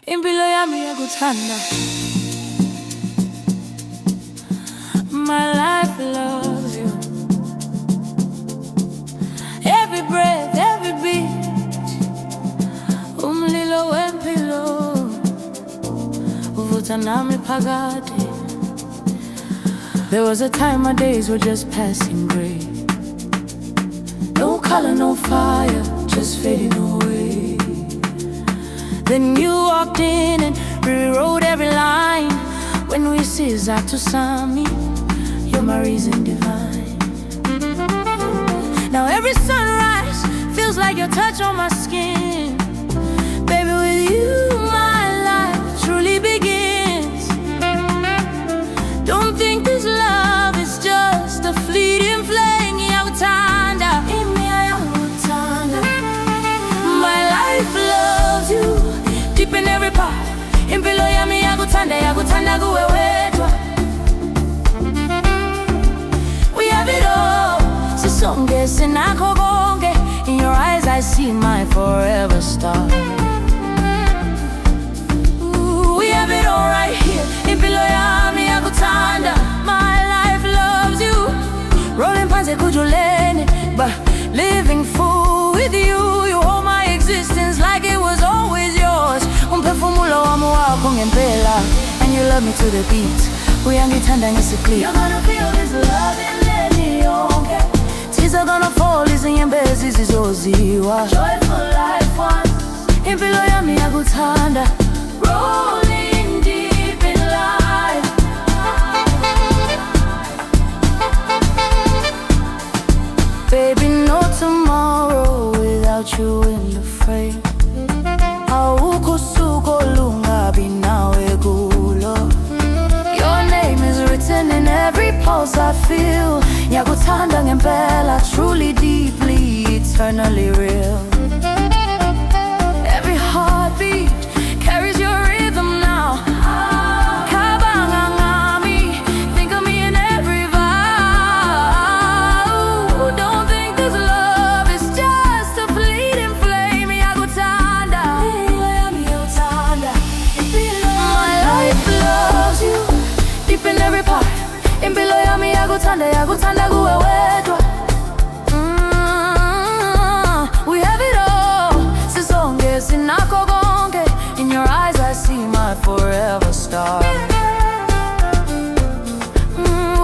Impilo Yami Iyakuthanda. My life loves you. Every breath, every beat. Umlilo wempilo uvuta nami phakade. There was a time my days were just passing gray. No color, no fire, just fading away. Then you walked in and rewrote every line. When we siza to Sami, you're my reason divine. Now every sunrise feels like your touch on my skin. Baby, with you my life truly begins. Don't think this love is just a fleeting flame. Iyakuthanda, Iyakuthanda. My life loves you deep in every part. Impilo Yami Iyakuthanda, Iyakuthanda kuwe wedwa. We have it all, sisonke sinakho konke. In your eyes I see my forever star. We have it all right here. Impilo Yami Iyakuthanda. My life loves you. Rolling phansi kujuleni, but living full with you. You hold my existence like it was always yours. Umphefumulo wami wakho ngempela. And you love me to the beat. Uyangithanda ngesiklick. You're gonna feel this love in yonke. Tears are gonna fall, izinyembezi zizoziwa. Joyful life once. Impilo Yami Iyakuthanda. Rolling deep in life. Baby, no tomorrow without you in the frame. Awukho usuku olungabi nawe kulo. Your name is written in every pulse I feel. Iyakuthanda ngempela, truly, deeply, eternally real. Every heartbeat carries your rhythm now. Kabanga ngami, think of me in every vow. Don't think this love is just a fleeting flame. Iyakuthanda, Iyakuthanda. My life loves you deep in every part. Impilo Yami Iyakuthanda, Iyakuthanda kuwe wedwa. We have it all, sisonke sinakho konke. In your eyes I see my forever star.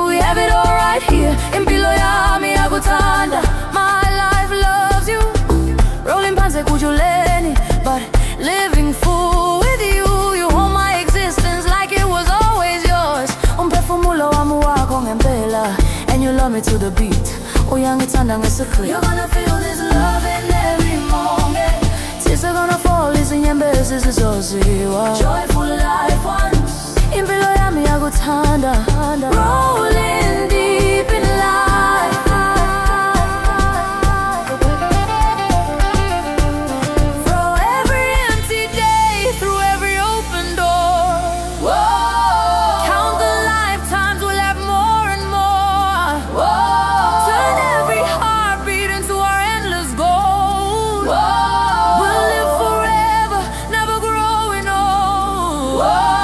We have it all right here. Impilo Yami Iyakuthanda. My life loves you. Rolling phansi kujuleni, but living full with you. You hold my existence like it was always yours. Umphefumulo wami wakho ngempela. And you love me to the beat. Uyangithanda ngesiklick. You're gonna feel this love in every moment. Tears are gonna fall, izinyembezi zizoziwa. Joyful life once. Impilo Yami Iyakuthanda. Rolling deep in life. Through every empty day, through every open door. Whoa. Count the lifetimes, we'll have more and more. Whoa. Turn every heartbeat into our endless goal. Whoa. We'll live forever, never growing old. Whoa.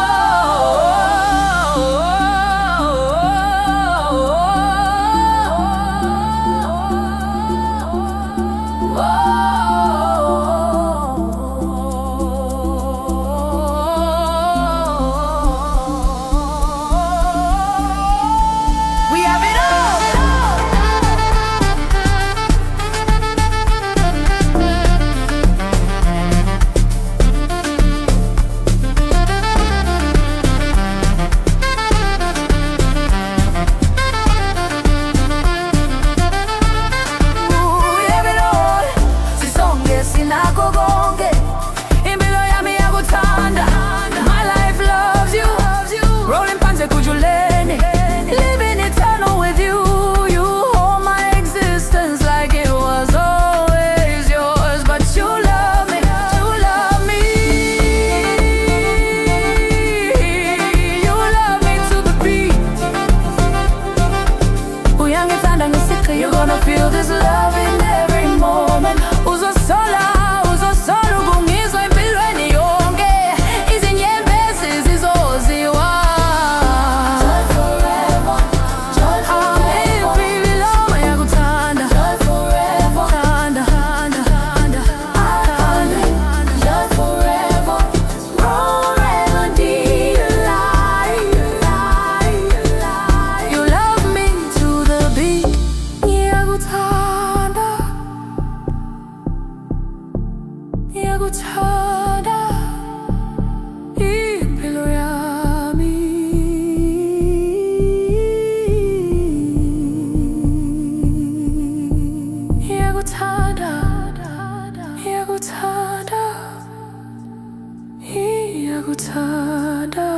Iyakuthanda,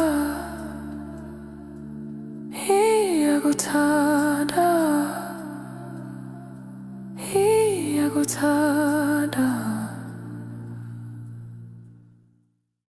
Iyakuthanda.